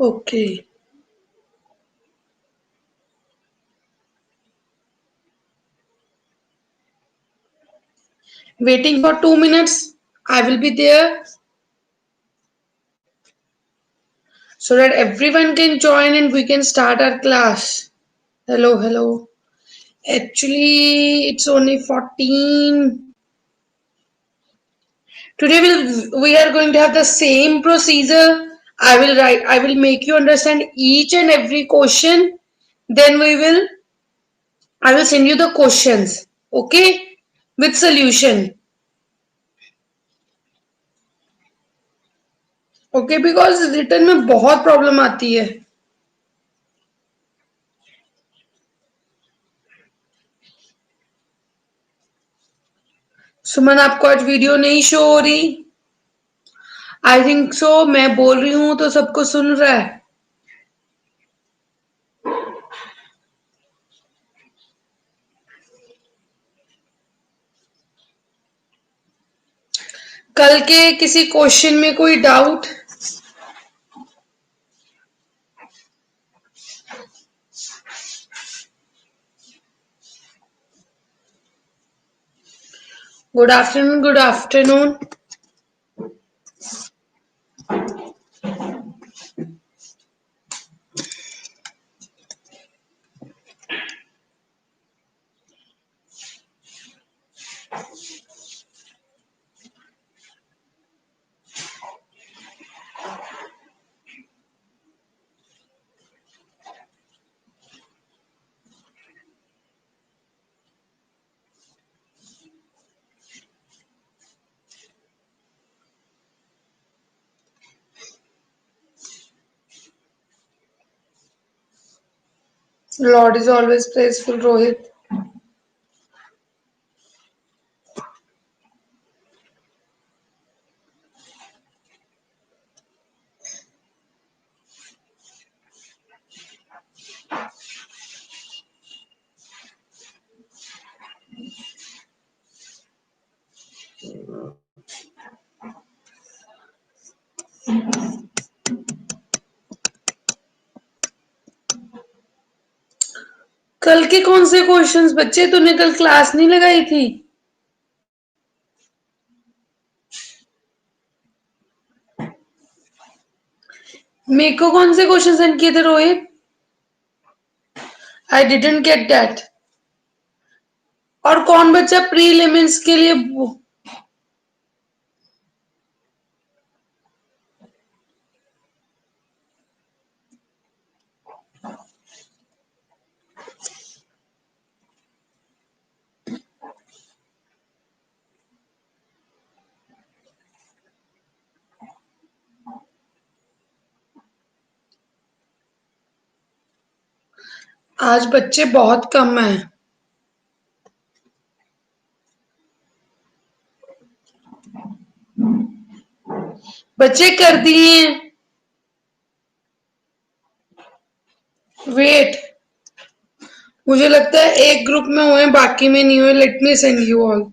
Okay. Waiting for 2 minutes. I will be there so that everyone can join and we can start our class. Hello, hello. Actually, it's only 14. Today we are going to have the same procedure. I will make you understand each and every question. Then I will send you the questions. Okay? With solution. Okay? Because written में बहुत problem आती है. सुमन आपको आज video नहीं show हो रही. I think so. मैं बोल रही हूँ तो सबको सुन रहा है. कल के किसी क्वेश्चन में कोई doubt? Good afternoon. Good afternoon. Lord is always praiseful, Rohit. कल के कौन से क्वेश्चंस बच्चे? तूने कल क्लास नहीं लगाई थी? मेरे को कौन से क्वेश्चन सेंड किए थे Rohit? I didn't get that. और कौन बच्चा प्रीलिमिन्स के लिए? आज बच्चे बहुत कम हैं. बच्चे कर दिए. वेट. मुझे लगता है एक ग्रुप में हुए बाकी में नहीं हुए. Let me send you all.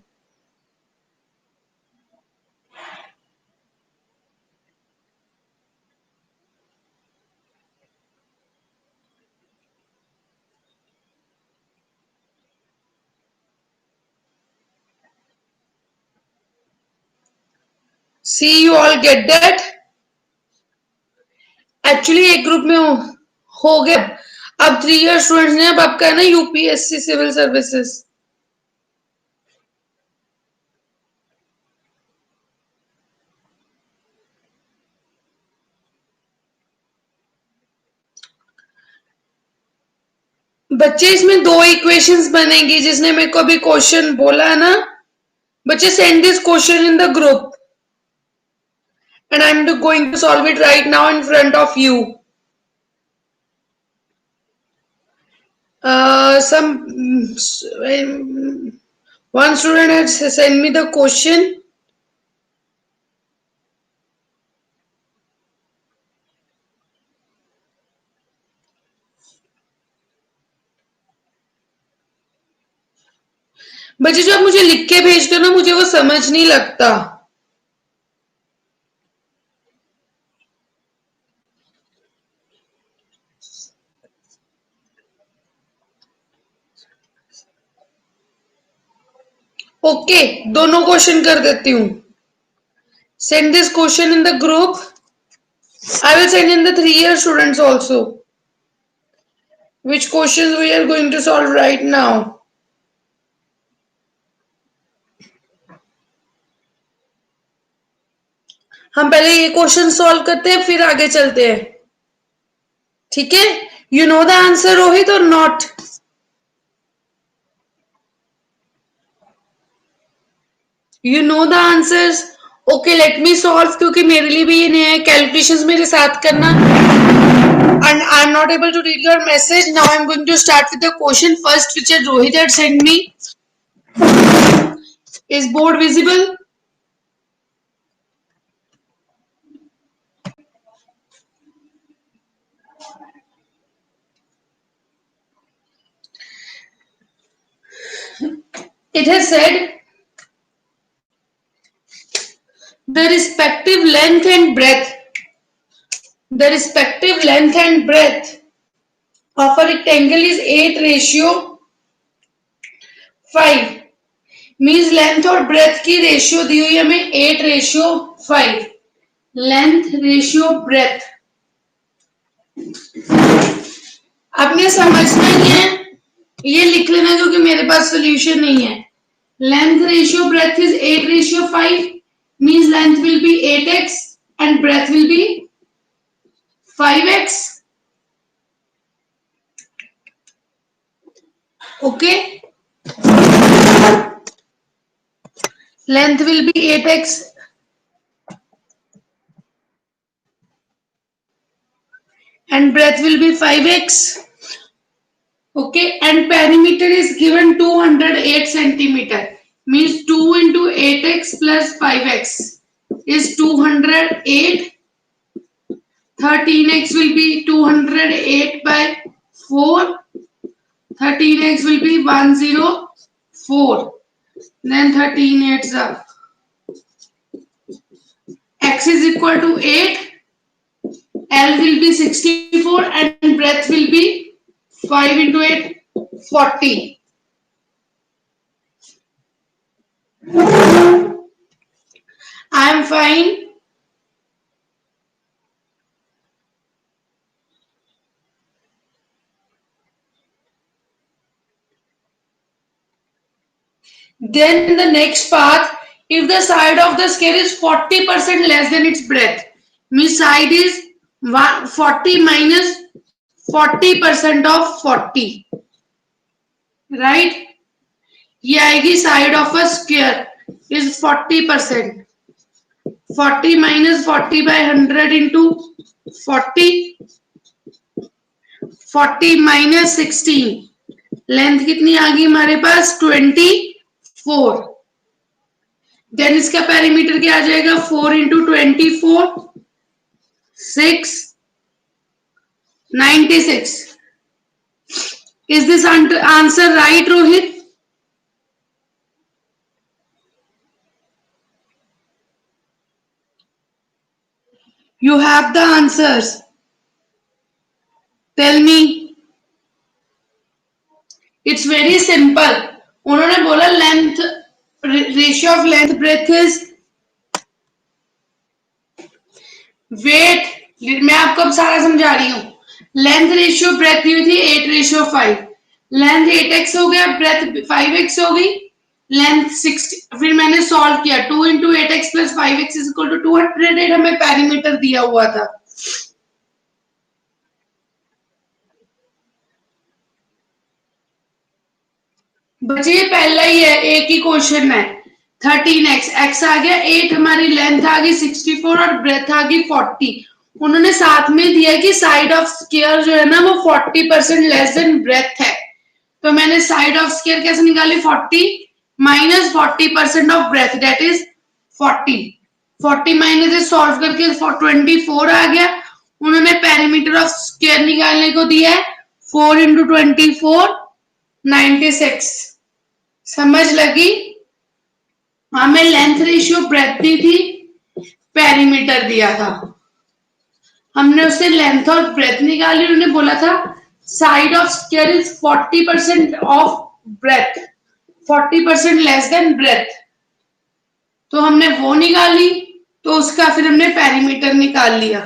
See you all get that. Actually एक ग्रुप में हो गया. अब 3 ईयर स्टूडेंट्स ने. अब आपका है ना यूपीएससी सिविल सर्विसेज. बच्चे इसमें 2 इक्वेशंस बनेंगी. जिसने मेरे को अभी क्वेश्चन बोला है ना, बच्चे send this question in the group. and I'm going to solve it right now in front of you. One student has sent me the question. बच्चे जो आप मुझे लिख के भेजते हो ना, मुझे वो समझ नहीं लगता. ओके, दोनों क्वेश्चन कर देती हूँ. Send this question in the group. I will send in the 3-year students also. Which questions we are going to solve right now. हम पहले ये क्वेश्चन सॉल्व करते हैं, फिर आगे चलते हैं. ठीक है? You know the answer, Rohit, or not? You know the answers? Okay, let me solve, क्योंकि मेरे लिए भी ये नया है. Calculations मेरे साथ करना. And I'm not able to read your message. Now I'm going to start with the question first, which Rohit had sent me. Is board visible? It has said the respective length and breadth of a rectangle is 8:5. Means length और breath की ratio दी हुई है हमें 8:5. Length ratio breath आपने समझना ही है, ये लिख लेना क्योंकि मेरे पास सोल्यूशन नहीं है. Length ratio breadth is 8:5. Means length will be 8x and breadth will be 5x. Okay, length will be 8x and breadth will be 5x. Okay, and perimeter is given 208 centimeter. Means 2 into 8x plus 5x is 208. 13x will be 208 by 4. 13x will be 104. Then 13 8s are. X is equal to 8. L will be 64 and breadth will be 5 into 8, 40. I am fine. Then the next part, if the side of the scale is 40% less than its breadth, means side is 40 minus 40% of 40, right? ये आएगी side of a square is 40%. 40 minus 40 by 100 into 40. 40 minus 16. Length कितनी आ गई हमारे पास 24. Then इसका perimeter क्या आ जाएगा 4 into 24 6 96. Is this answer right, Rohit? You have the answers. Tell me. It's very simple. उन्होंने बोला length ratio of length breadth is wait. मैं आपको अब सारा समझा रही हूँ. लेंथ रेशियो ब्रेथ हुई थी 8:5. लेंथ 8x हो गया, ब्रेथ 5x हो गई. लेंथ 60. फिर मैंने सॉल्व किया 2 into 8x plus 5x is equal to 208. हमें पेरीमीटर दिया हुआ था. बच्चे ये पहला ही है, एक ही क्वेश्चन है. 13x, x आ गया 8, हमारी लेंथ आ गई 64 और ब्रेथ आ गई 40। उन्होंने साथ में दिया कि साइड ऑफ स्क्वायर जो है ना वो 40% लेस देन ब्रेथ है। तो मैंने साइड ऑफ स्क्वायर कैसे निकाली, 40 minus 40% of breadth that is 40। 40 minus से सॉल्व करके 24 आ गया। उन्होंने पेरीमीटर ऑफ स्क्वायर निकालने को दिया है 4 इंटू 24 96। समझ लगी? हमें लेंथ रेशियो ब्रेथ दी थी, पेरीमीटर दिया था, हमने उससे लेंथ और ब्रेथ निकाली। उन्होंने बोला था side of square is 40% of breadth, 40% less than breadth, तो हमने वो निकाली, तो उसका फिर हमने पेरीमीटर निकाल लिया।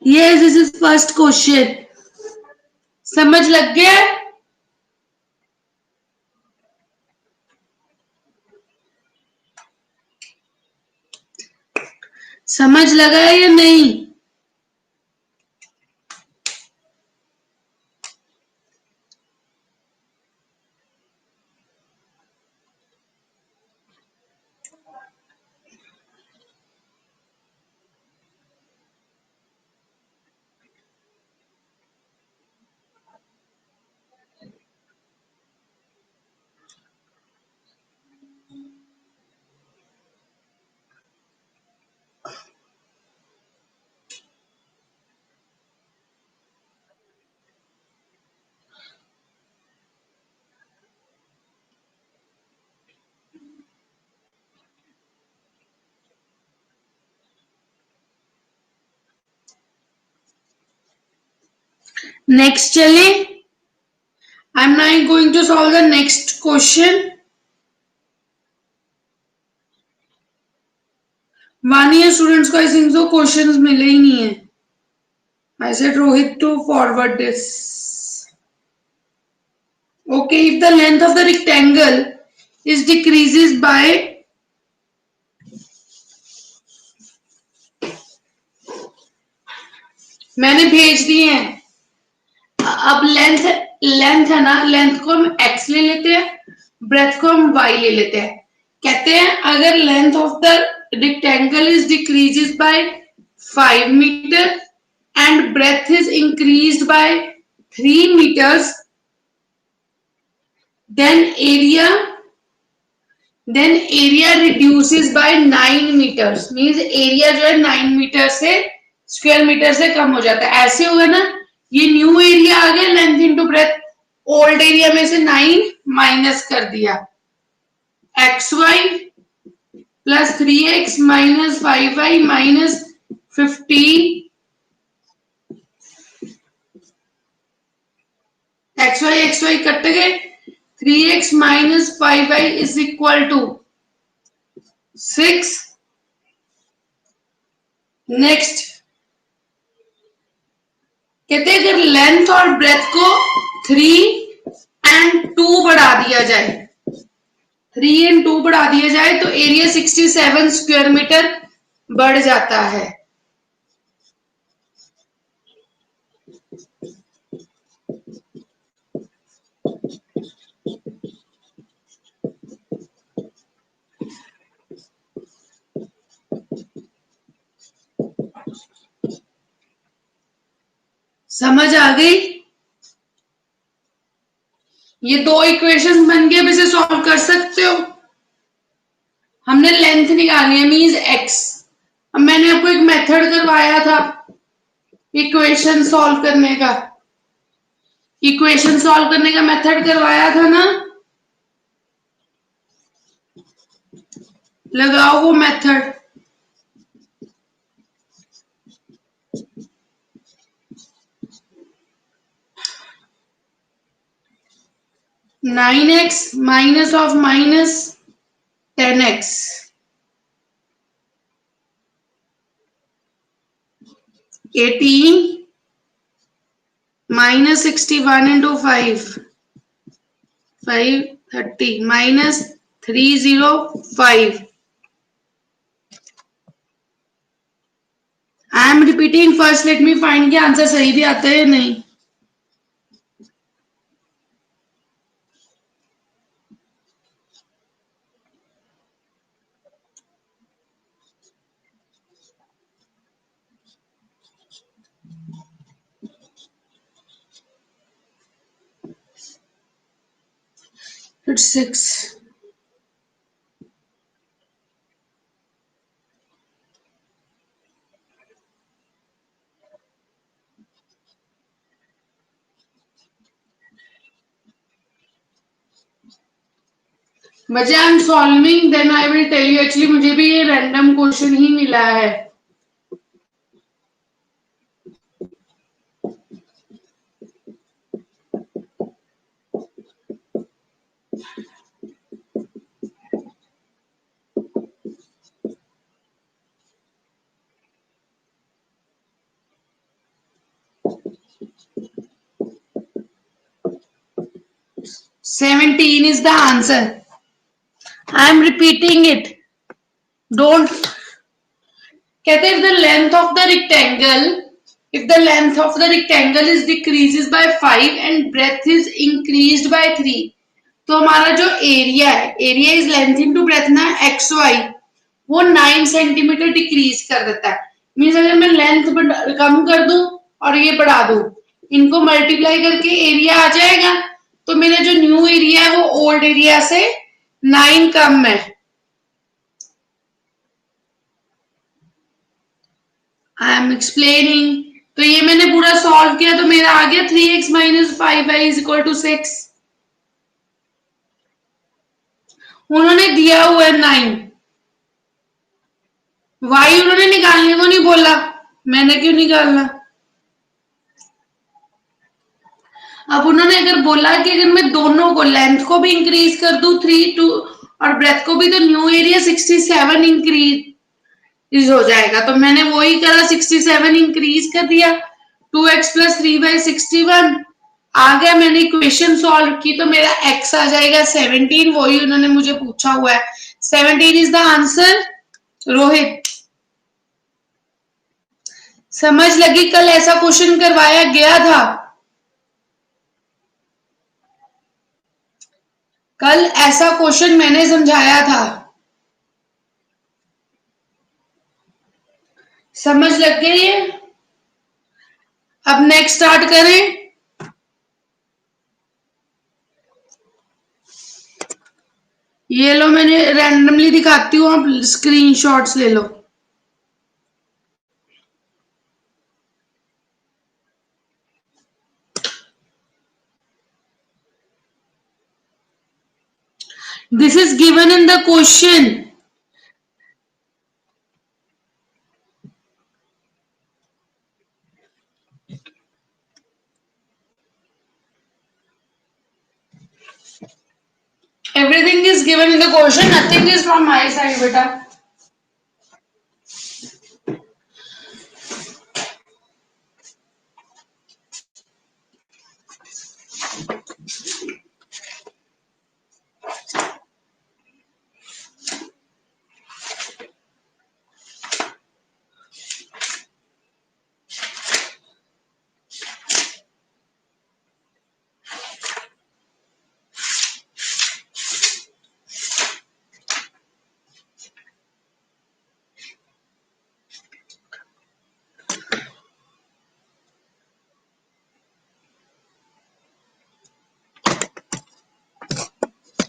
ये दिस इज फर्स्ट क्वेश्चन। समझ लग गया? समझ लगा या नहीं? नेक्स्ट चले। I am now going to solve the next question. 1 year students को आई थिंक तो क्वेश्चंस मिले ही नहीं है। I said Rohit to forward this. Okay, if the length of the rectangle is decreases by मैंने भेज दिए हैं। अब लेंथ है ना, लेंथ को हम x ले लेते हैं, ब्रेथ को हम y ले लेते हैं। कहते हैं अगर length of the rectangle is decreases by 5 metre and breadth is increased by 3 metres, then area reduces by 9 meters, means area जो है 9 मीटर से स्क्वायर मीटर से कम हो जाता है। ऐसे होगा ना, ये न्यू एरिया आ गया length into breadth, old area में से 9 माइनस कर दिया, xy plus 3x minus 5y minus 15, xy cut गए, 3x minus 5y is equal to 6। Next कहते हैं अगर लेंथ और ब्रेथ को 3 एंड 2 बढ़ा दिया जाए, 3 एंड 2 बढ़ा दिया जाए तो एरिया 67 स्क्वायर मीटर बढ़ जाता है। समझ आ गई? ये दो इक्वेशन बन गए, अब इसे सॉल्व कर सकते हो। हमने लेंथ निकाली है मींस x। अब मैंने आपको एक मेथड करवाया था इक्वेशन सॉल्व करने का, इक्वेशन सॉल्व करने का मेथड करवाया था ना, लगाओ वो method. Nine x minus of minus 10x, 18 minus 61 into 5, 530 minus 305। I am repeating, first let me find कि आंसर सही भी आता है या नहीं। It's 6. बच्चे I am solving then I will tell you. Actually मुझे भी ये रैंडम क्वेश्चन ही मिला है. Seventeen is the answer. I am repeating it. Don't. कहते if the length of the rectangle, if the length of the rectangle is decreases by 5 and breadth is increased by 3, तो हमारा जो area है, area is length into breath ना, x Y, वो 9 centimetre decrease कर देता है. मीन्स अगर मैं लेंथ कम कर दूं और ये बढ़ा दूं, इनको मल्टीप्लाई करके एरिया आ जाएगा. तो मेरा जो न्यू एरिया है वो ओल्ड एरिया से 9 कम है. I am explaining. तो ये मैंने पूरा सॉल्व किया तो मेरा आ गया 3x minus 5y is equal to 6. उन्होंने दिया हुआ है 9. y उन्होंने निकालने को नहीं बोला, मैंने क्यों निकालना. अब उन्होंने अगर बोला कि अगर मैं दोनों को लेंथ को भी इंक्रीज कर दूं 3 2 और ब्रेथ को भी, तो न्यू एरिया 67 इंक्रीज हो जाएगा. तो मैंने वही करा, 67 इंक्रीज कर दिया. 2x प्लस 3/61 आ गया. मैंने इक्वेशन सॉल्व की तो मेरा x आ जाएगा 17. वही उन्होंने मुझे पूछा हुआ है. 17 इज द आंसर. रोहित, समझ लगी? कल ऐसा क्वेश्चन करवाया गया था. कल ऐसा क्वेश्चन मैंने समझाया था. समझ लग गई है? अब नेक्स्ट स्टार्ट करें. ये लो, मैंने रैंडमली दिखाती हूँ, आप स्क्रीनशॉट्स ले लो. This is given in the question. Everything is given in the question. Nothing is from my side, beta.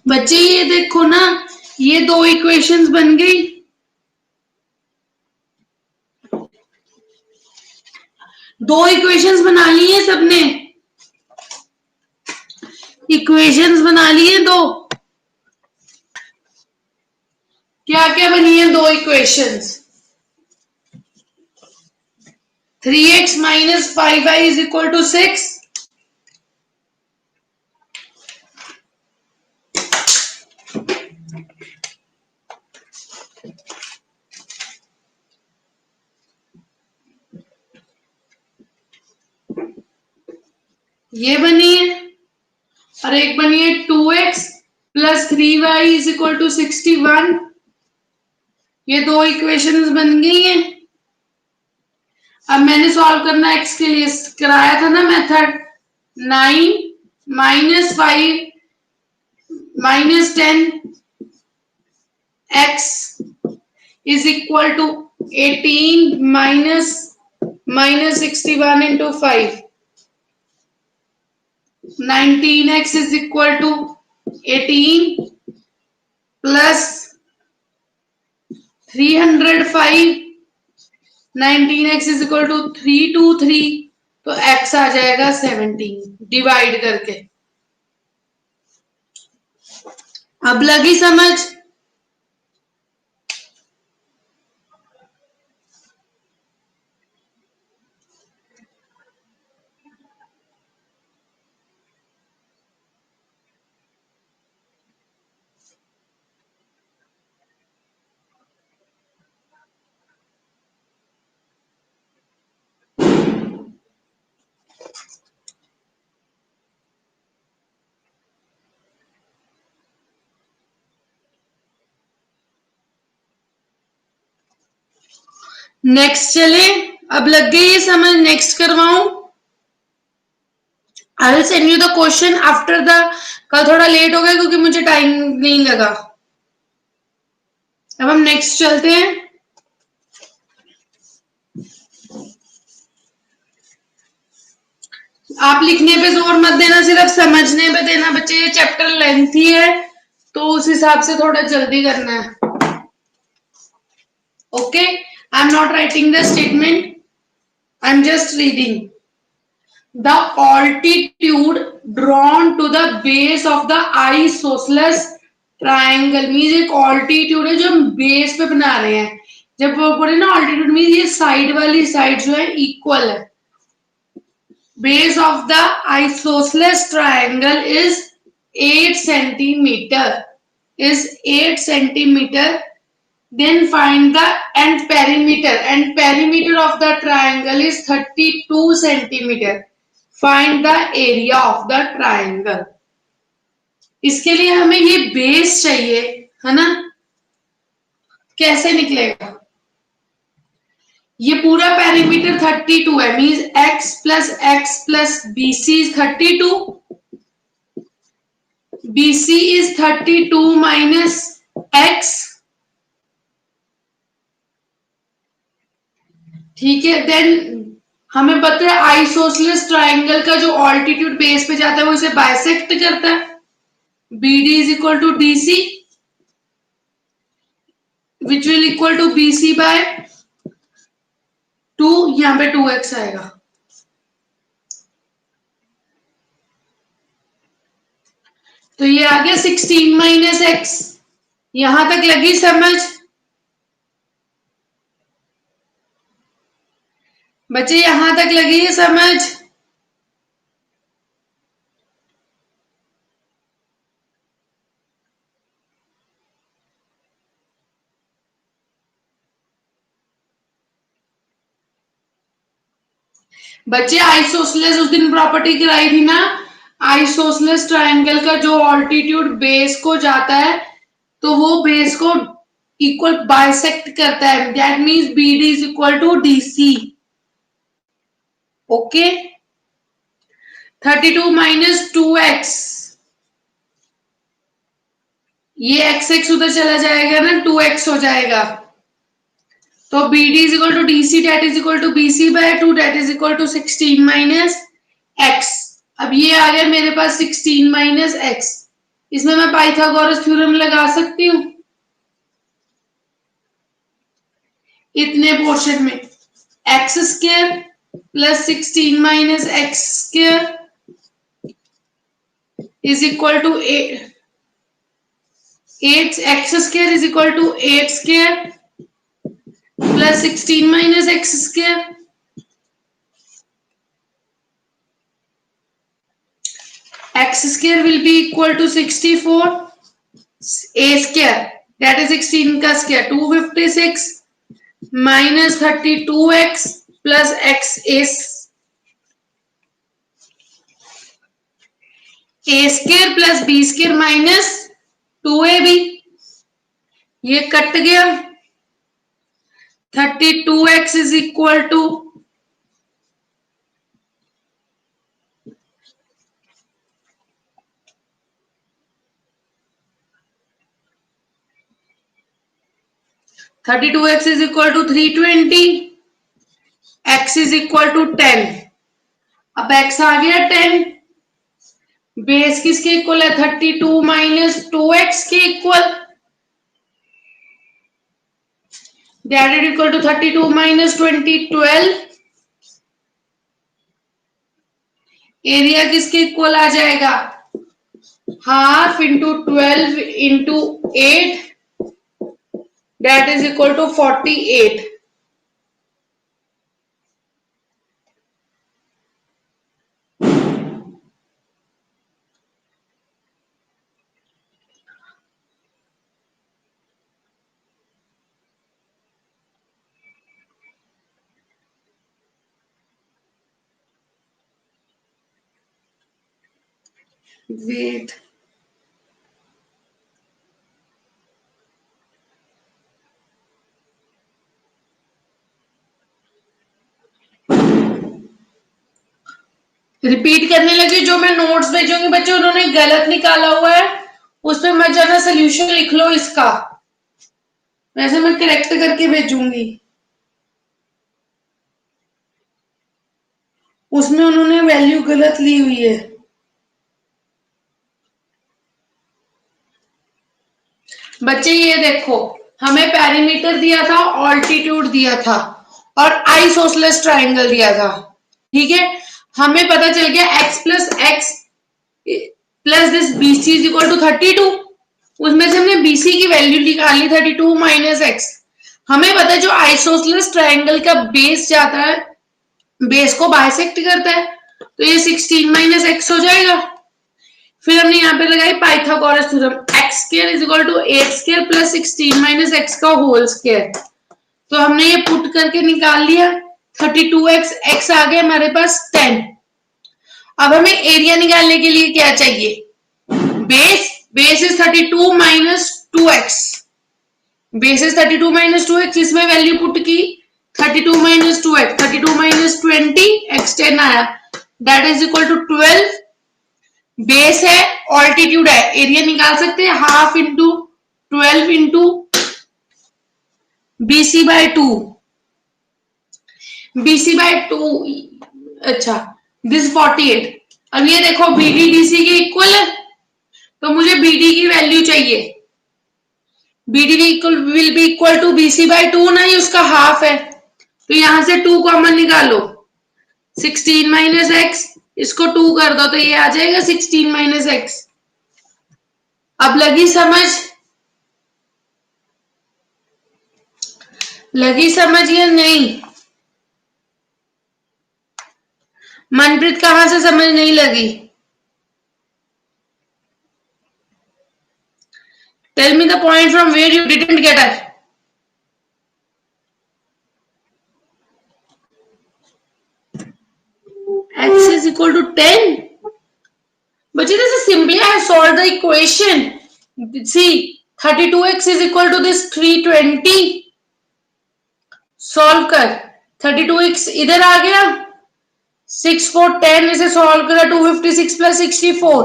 बच्चे ये देखो ना, ये दो इक्वेशंस बन गई. दो इक्वेशंस बना ली है सबने. इक्वेशंस बना ली है दो. क्या क्या बनी है दो equations? 3x minus 5y is equal to 6. ये बनी है. और एक बनी है 2x plus 3y is equal to 61. ये दो इक्वेशंस बन गई हैं. अब मैंने सॉल्व करना x के लिए कराया था ना method. 9 minus 5 minus 10 x is equal to 18 minus 61 into 5. 19x is equal to 18 plus 305, 19x is equal to 323, तो x आ जाएगा 17 डिवाइड करके। अब लगी समझ? नेक्स्ट चले, अब लग गई ये समझ? नेक्स्ट करवाऊं? I will send you the question after the, कल थोड़ा लेट हो गया क्योंकि मुझे टाइम नहीं लगा। अब हम नेक्स्ट चलते हैं। आप लिखने पे जोर मत देना, सिर्फ समझने पे देना बच्चे। ये चैप्टर लेंथी है तो उस हिसाब से थोड़ा जल्दी करना है। Okay, I am not writing the statement, I am just reading. The altitude drawn to the base of the isosceles triangle means एक altitude है जो हम बेस पे बना रहे हैं। जब वो बोले ना altitude मीन ये साइड वाली साइड जो है इक्वल है। Base of the isosceles triangle is 8 centimeter. Is 8 centimeter. Then find the end perimeter. End perimeter of the triangle is 32 centimeter. Find the area of the triangle. इसके लिए हमें ये base चाहिए, है ना? कैसे निकलेगा? ये पूरा पेरीमीटर 32 है, means x plus B C is 32, BC is 32 minus x, ठीक है। देन हमें पता है आइसोसेलेस ट्राइंगल का जो ऑल्टीट्यूड बेस पे जाता है वो इसे बाइसेक्ट करता है। BD is equal to DC which will equal to BC by 2, यहां पे 2x आएगा। तो ये आ गया 16 माइनस एक्स। यहां तक लगी समझ? बच्चे यहां तक लगी है समझ? बच्चे आइसोसेलेस उस दिन प्रॉपर्टी कराई थी ना, आइसोसेलेस ट्रायंगल का जो ऑल्टीट्यूड बेस को जाता है तो वो बेस को इक्वल बाइसेक्ट करता है। That means BD is equal to DC। Okay, 32 minus 2x, ये x उधर चला जाएगा ना, 2x हो जाएगा। तो BD is equal to DC that is equal to BC by 2 that is equal to 16 minus x। अब ये आ गया मेरे पास 16 माइनस x। इसमें मैं पाइथागोरस थ्योरम लगा सकती हूँ इतने पोर्शन में। x square plus 16 minus x square is equal to 8 x square is equal to 8 square plus 16 minus x square. X square will be equal to 64, a square that is 16 का square 256 minus 32x plus x is a square plus b square minus 2ab, ये cut गया। 32x is equal to 32x is equal to 320, x is equal to 10। अब x आ गया 10, base किसके equal है? 32 minus 2x के equal, that is equal to 32 minus 20, 12। Area किसके equal आ जाएगा? Half into 12 into 8, that is equal to 48। Wait, repeat करने लगी। जो मैं नोट्स भेजूंगी बच्चों उन्होंने गलत निकाला हुआ है उसमें मत जाना, सोल्यूशन लिख लो इसका, वैसे मैं करेक्ट करके भेजूंगी। उसमें उन्होंने वैल्यू गलत ली हुई है। बच्चे ये देखो, हमें पेरीमीटर दिया था, ऑल्टीट्यूड दिया था और आइसोसेलेस ट्राइंगल दिया था। ठीक है, हमें पता चल गया x plus x plus this BC is equal to 32। उसमें से हमने BC की वैल्यू निकाली 32 माइनस एक्स। हमें पता है जो आइसोसेलेस ट्राइंगल का बेस जाता है, बेस को बाइसेक्ट करता है, तो ये 16 माइनस एक्स हो जाएगा। फिर हमने यहाँ पे लगाई Pythagoras theorem, x square is equal to 8 square plus 16 minus x का होल स्क्वायर। तो हमने ये पुट करके निकाल लिया, 32x, x आ गया हमारे पास 10। अब हमें एरिया निकालने के लिए क्या चाहिए? Base, base is 32 minus 2x, base is 32 minus 2x, इसमें वैल्यू पुट की 32 माइनस 2x, 32 माइनस 20, x 10 आया, that is equal to 12। Base है, ऑल्टीट्यूड है, एरिया निकाल सकते हैं, half into 12 into BC by 2, BC by 2, अच्छा दिस 48। अब ये देखो BD DC के इक्वल है, तो मुझे BD की वैल्यू चाहिए। BD will be equal to BC by 2 ना, ही उसका हाफ है, तो यहां से 2 कॉमन निकालो, 16 माइनस एक्स, इसको 2 कर दो तो ये आ जाएगा 16 माइनस एक्स। अब लगी समझ? लगी समझ या नहीं? मनप्रीत कहां से समझ नहीं लगी? Tell me the point from where you didn't get it. X is equal to 10. But this is simply I have solved the equation. See, 32x is equal to this 320. Solve कर, 32x इधर आ गया, 6 4 10, इसे solve करा, 256 plus 64,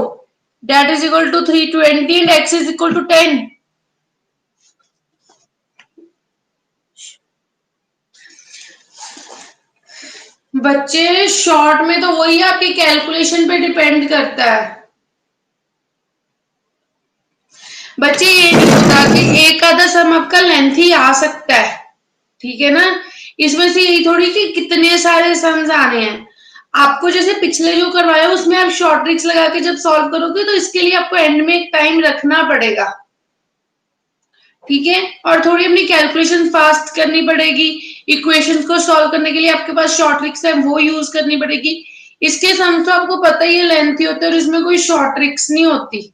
that is equal to 320 and x is equal to 10। बच्चे short में तो वही आपकी कैलकुलेशन पे डिपेंड करता है। बच्चे ये नहीं होता कि एक आधा सम आपका लेंथ ही आ सकता है, ठीक है ना, इसमें से यही थोड़ी कि कितने सारे सम्स आने हैं। आपको जैसे पिछले जो करवाया उसमें आप शॉर्ट ट्रिक्स लगा के जब सॉल्व करोगे तो इसके लिए आपको एंड में एक टाइम रखना पड़ेगा, ठीक है, और थोड़ी अपनी कैलकुलेशन फास्ट करनी पड़ेगी। इक्वेशंस को सॉल्व करने के लिए आपके पास शॉर्ट ट्रिक्स है वो यूज करनी पड़ेगी। इसके सम्स तो आपको पता ही है लेंथी होते हैं और इसमें कोई शॉर्ट ट्रिक्स नहीं होती,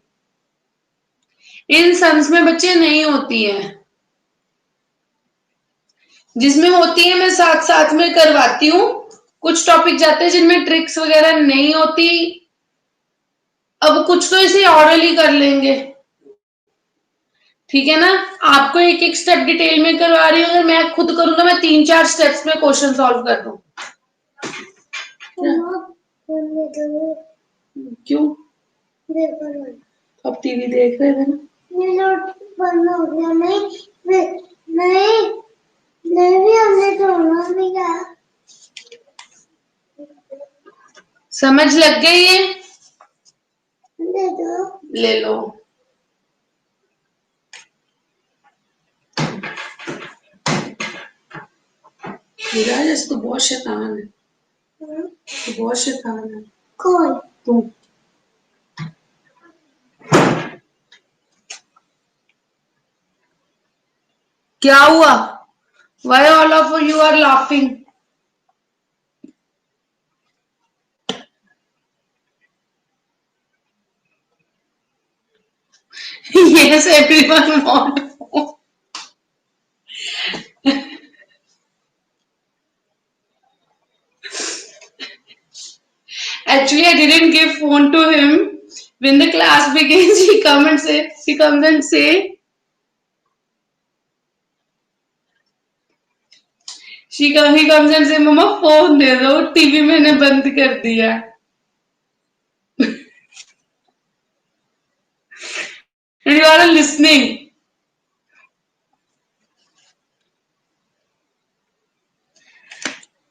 इन सम्स में बच्चे नहीं होती है, जिसमें होती है मैं साथ साथ में करवाती हूँ। कुछ टॉपिक जाते हैं जिनमें ट्रिक्स वगैरह नहीं होती, अब कुछ तो इसे ऑरली कर लेंगे, ठीक है ना। आपको एक एक स्टेप डिटेल में करवा रही हूँ, अगर मैं खुद करूँ तो मैं 3-4 स्टेप्स में क्वेश्चन सॉल्व कर दूं। क्यों? अब टीवी देख रहे थे ना। बंद हो गया, नहीं भी हमने छोड़ना नहीं कहा। समझ लग गई है? ले लो। नीरज तो बहुत शैतान है, तो बहुत शैतान है। कौन? तुम। क्या हुआ? Why all of you are laughing? Yes, everyone want phone. Actually, I didn't give phone to him. When the class begins, he comes and say, he comes and say, "Mama, phone दे दो, TV मैंने बंद कर दिया." And you are listening.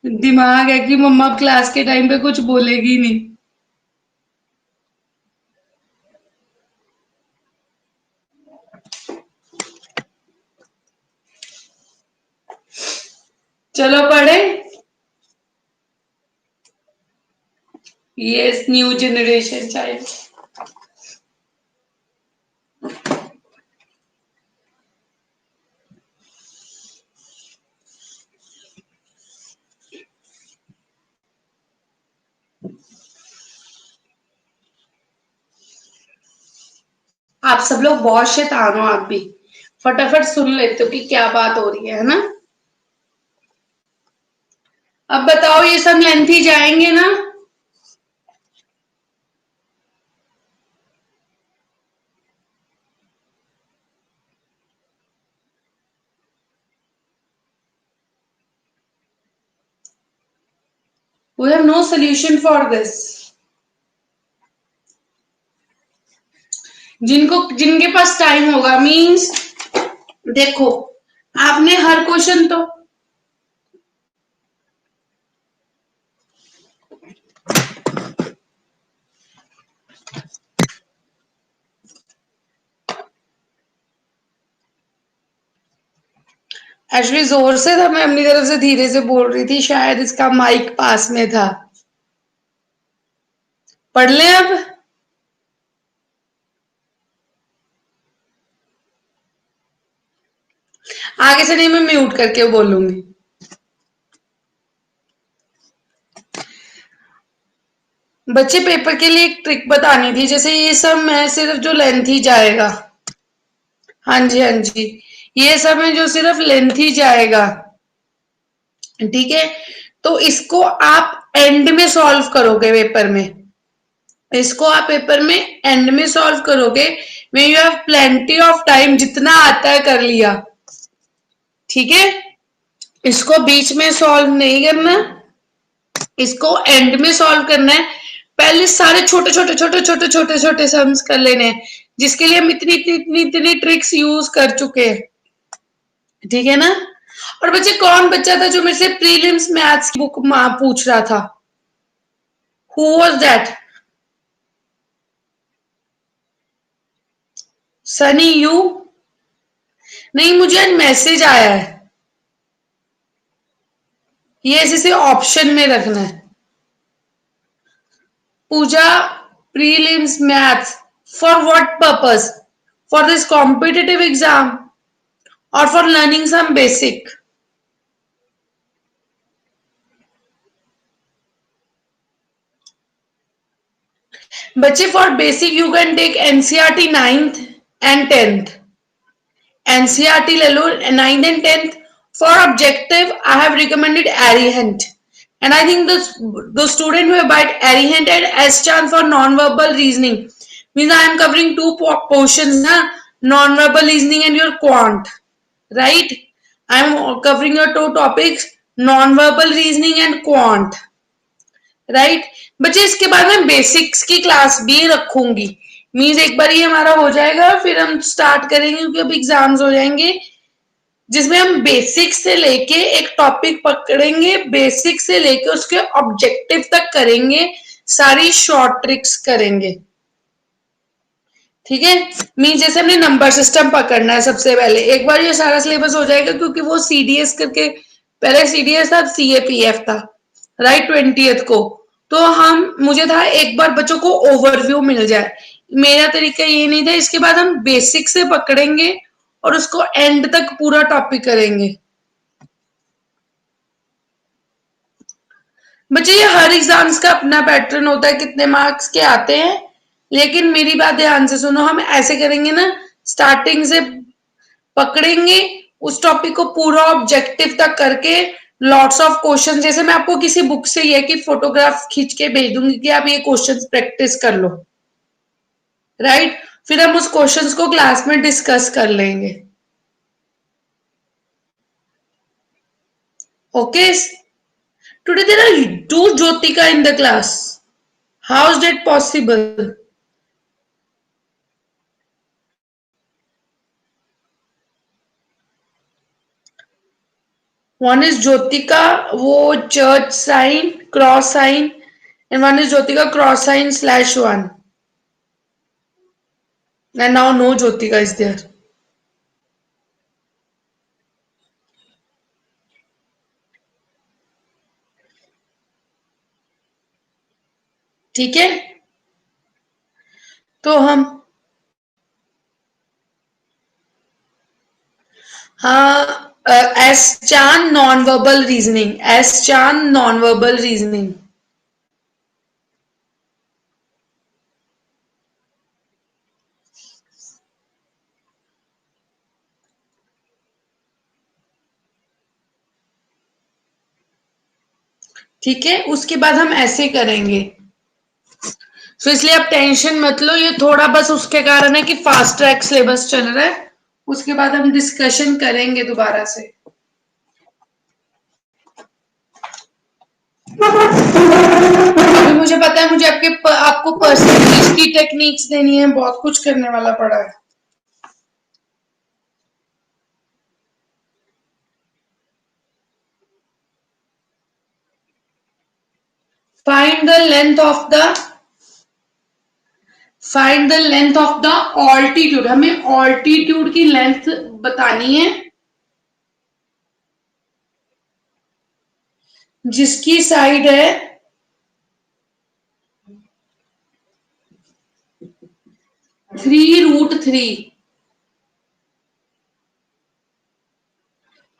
दिमाग है कि मम्मा class के time पे कुछ बोलेगी नहीं। चलो पढ़े। Yes, new generation child. आप सब लोग बहुत शैतान हो, आप भी फटाफट सुन लेते हो कि क्या बात हो रही है ना। अब बताओ, ये सब लेंथी जाएंगे ना? We have no solution for this. जिनके पास टाइम होगा, मीन्स देखो, आपने हर क्वेश्चन तो एक्चुअली जोर से था, मैं अपनी तरफ से धीरे से बोल रही थी, शायद इसका माइक पास में था। पढ़ ले अब। आगे से नहीं, मैं म्यूट करके बोलूंगी। बच्चे, पेपर के लिए एक ट्रिक बतानी थी। जैसे ये सब मैं सिर्फ जो लेंथ ही जाएगा, हाँ जी हाँ जी, ये सब में जो सिर्फ लेंथ ही जाएगा, ठीक है, तो इसको आप एंड में सॉल्व करोगे पेपर में। इसको आप पेपर में एंड में सॉल्व करोगे, when you have plenty of time, जितना आता है कर लिया, ठीक है। इसको बीच में सॉल्व नहीं करना, इसको एंड में सॉल्व करना है। पहले सारे छोटे छोटे छोटे छोटे छोटे छोटे सम्स कर लेने हैं, जिसके लिए हम इतनी इतनी इतनी इतनी ट्रिक्स यूज कर चुके हैं, ठीक है ना। और बच्चे, कौन बच्चा था जो मेरे से प्रीलिम्स मैथ्स की बुक पूछ रहा था? Who was that? Sunny, you? नहीं, मुझे आज मैसेज आया है, ये ऐसे ऑप्शन में रखना है। पूजा, prelims maths, for what purpose? For this competitive exam or for learning some basic? बच्चे, for basic you can take NCERT 9th and 10th. NCERT ले लो 9th and 10th. For objective, I have recommended Arihant. And I think the student who abide Arihant and S-Chan for non-verbal reasoning means I am covering two portions, na? Non-verbal reasoning and your quant, right? I am covering your two topics, non-verbal reasoning and quant, right? बच्चे, इसके बाद में basics की class भी रखूंगी। Means एक बार ये हमारा हो जाएगा, फिर हम स्टार्ट करेंगे, क्योंकि अब एग्जाम्स हो जाएंगे, जिसमें हम बेसिक से लेके एक टॉपिक पकड़ेंगे, बेसिक से लेके उसके ऑब्जेक्टिव तक करेंगे, सारी शॉर्ट ट्रिक्स करेंगे, ठीक है, मीन जैसे हमने नंबर सिस्टम पकड़ना है सबसे पहले। एक बार ये सारा सिलेबस हो जाएगा, क्योंकि वो सीडीएस करके, पहले सीडीएस था, सीएपीएफ था, राइट, 20th को। तो मुझे था एक बार बच्चों को ओवरव्यू मिल जाए। मेरा तरीका ये नहीं था। इसके बाद हम बेसिक से पकड़ेंगे और उसको एंड तक पूरा टॉपिक करेंगे। बच्चे ये हर एग्जाम्स का अपना पैटर्न होता है, कितने मार्क्स के आते हैं। लेकिन मेरी बात ध्यान से सुनो, हम ऐसे करेंगे ना, स्टार्टिंग से पकड़ेंगे उस टॉपिक को पूरा ऑब्जेक्टिव तक करके, लॉट्स ऑफ क्वेश्चन। जैसे मैं आपको किसी बुक से ये कि फोटोग्राफ खींच के भेज दूंगी कि आप ये क्वेश्चन प्रैक्टिस कर लो, राइट। फिर हम उस क्वेश्चंस को क्लास में डिस्कस कर लेंगे। Okay, today there are 2 Jyotika in the class. How is that possible? One is Jyotika, वो church sign, cross sign, and one is Jyotika cross sign /1. And now no Jyotika is there. ठीक है, तो हम हाँ, S चांद non verbal reasoning, S चांद non verbal reasoning. ठीक है, उसके बाद हम ऐसे करेंगे। तो इसलिए आप टेंशन मत लो, ये थोड़ा बस उसके कारण है कि फास्ट ट्रैक सिलेबस चल रहा है। उसके बाद हम डिस्कशन करेंगे दोबारा से। अभी मुझे पता है, मुझे आपको परसेंटेज की टेक्निक्स देनी है, बहुत कुछ करने वाला पड़ा है। Find the length of the altitude. हमें ऑल्टीट्यूड की लेंथ बतानी है, जिसकी साइड है 3√3।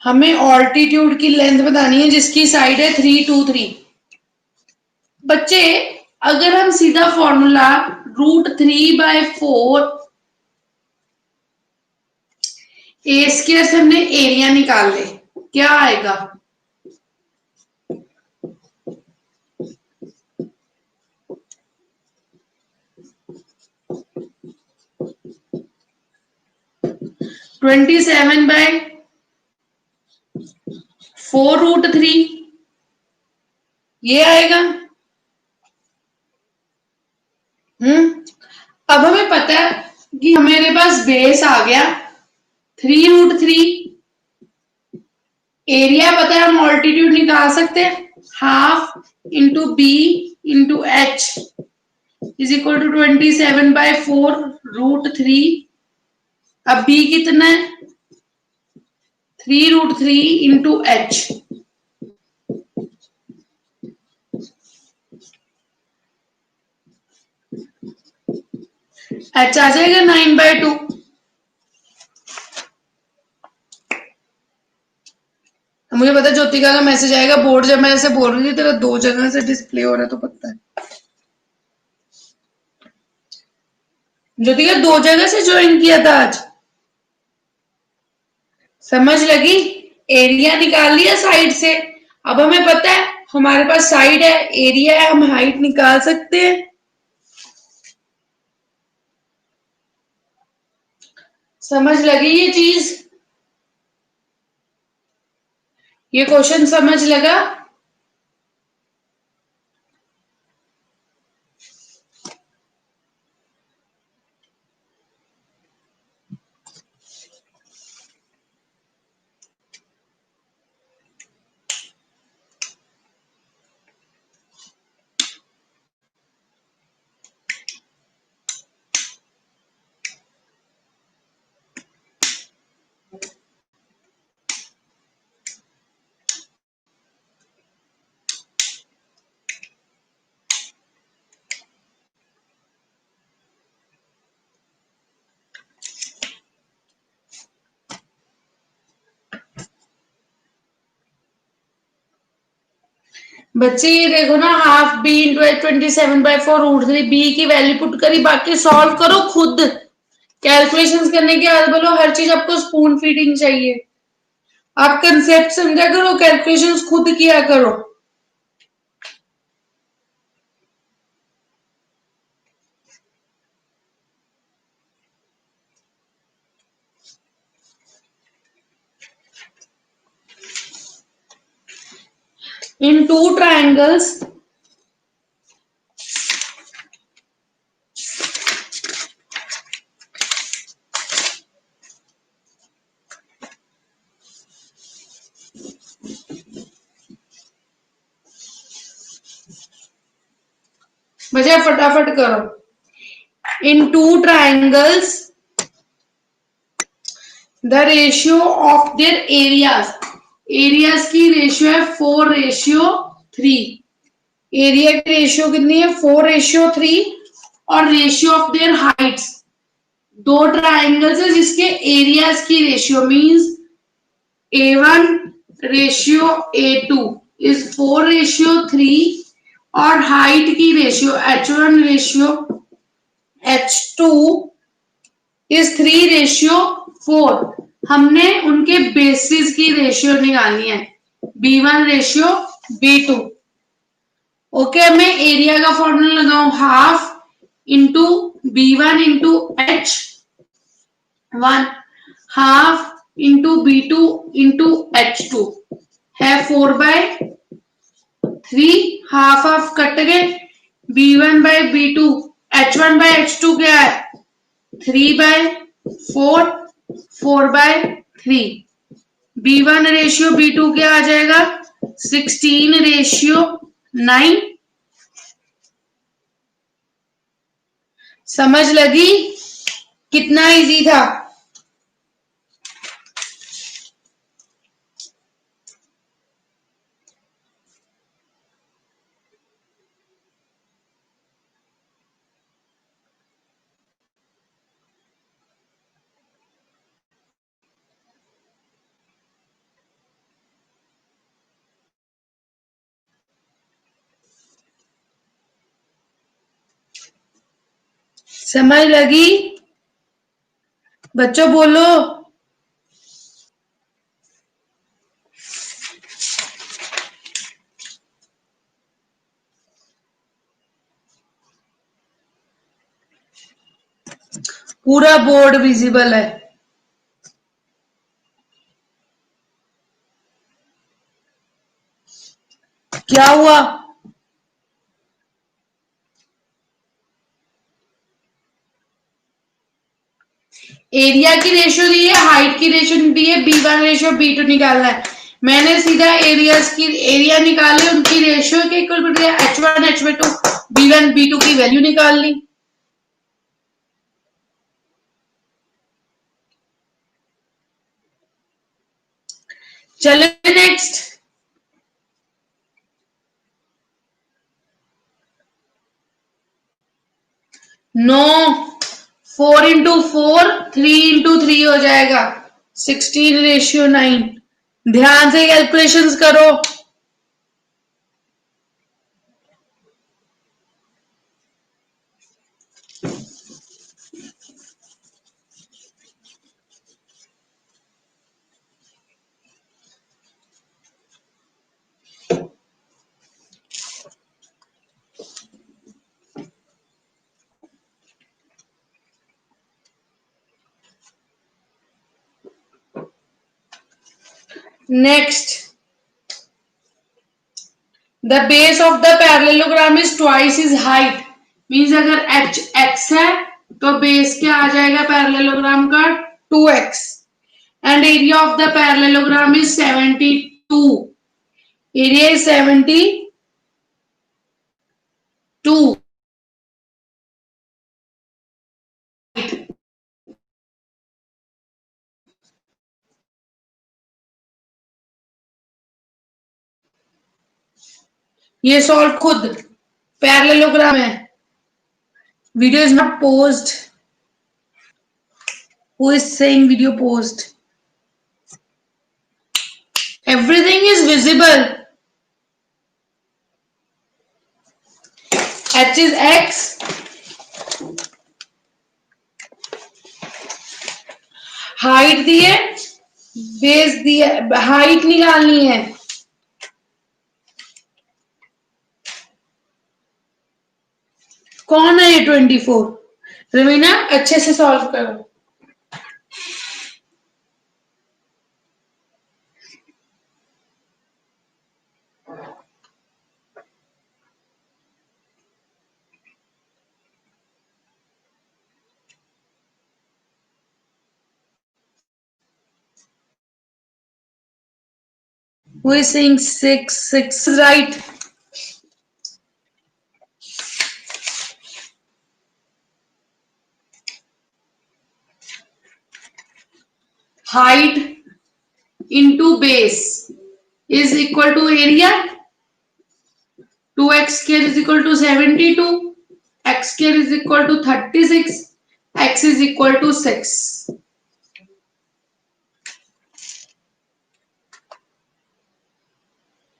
हमें ऑल्टीट्यूड की लेंथ बतानी है जिसकी साइड है 323। बच्चे, अगर हम सीधा फॉर्मूला √3/4 ए स्क्वायर से हमने एरिया निकाल ले, क्या आएगा? ट्वेंटी 27/4√3, ये आएगा। अब हमें पता है कि मेरे पास बेस आ गया 3√3, एरिया पता है, हम ऑल्टीट्यूड निकाल सकते हैं, half into B into H is equal to 27/4√3। अब बी कितना है? 3√3 इंटू एच। एच आ जाएगा 9/2। मुझे पता है ज्योतिका का मैसेज आएगा, बोर्ड जब मैं ऐसे बोल रही थी तेरा 2 जगह से डिस्प्ले हो रहा है, तो पता है ज्योतिका 2 जगह से ज्वाइन किया था आज। समझ लगी? एरिया निकाल लिया साइड से। अब हमें पता है हमारे पास साइड है, एरिया है, हम हाइट निकाल सकते हैं। समझ लगी ये चीज? ये क्वेश्चन समझ लगा? बच्चे ये देखो ना, हाफ बी इंटू 27/4√3 बी की वैल्यू पुट करी, बाकी सॉल्व करो खुद। कैलकुलेशंस करने के बाद बोलो हर चीज आपको स्पून फीडिंग चाहिए। आप कंसेप्ट समझा करो, कैलकुलेशंस खुद किया करो। In two triangles, बच्चा फटाफट करो। In two triangles, the ratio of their areas की रेशियो है 4:3। एरिया की रेशियो कितनी है? 4:3। और रेशियो ऑफ देयर हाइट्स, दो ट्राइंगल्स है जिसके एरियाज की ratio means A1 ratio A2 is 4:3 और हाइट की ratio H1 ratio H2 is 3:4। हमने उनके बेसिस की रेशियो निकालनी है, B1 रेशियो B2। ओके, मैं एरिया का फॉर्मूला लगाऊं, half into B1 into H1 half into B2 into H2 है 4/3। हाफ हाफ कट गए, B1/B2 H1/H2 क्या है? 3/4 4/3। B1 रेशियो B2 क्या आ जाएगा? 16:9। समझ लगी? कितना इजी था। समझ लगी? बच्चों बोलो। पूरा बोर्ड विजिबल है। क्या हुआ? एरिया की रेशियो दी है, हाइट की रेशियो दी है, B1 रेशियो B2 निकालना है। मैंने सीधा एरिया निकाले, उनकी रेशियो के equal H1 H2 B1 B2 की वैल्यू निकाल ली। चलो नेक्स्ट। नो, 4x4 3x3 हो जाएगा 16:9। ध्यान से कैलकुलेशंस करो। Next, the base of the parallelogram is twice is height. Means अगर एच एक्स है तो बेस क्या आ जाएगा पैरेललोग्राम का? 2x। And area of the parallelogram is 72। Area is 72। ये सॉल्व खुद, पैरेललोग्राम है। Video is not paused. Who is saying video paused? Everything is visible. Is X, height दी है, बेस दी है, हाइट निकालनी है। कौन है ये 24? रवीना अच्छे से सॉल्व करो। Who is saying 6? 6 is right. Height into base is equal to area. 2x square is equal to 72. X square is equal to 36. X is equal to 6.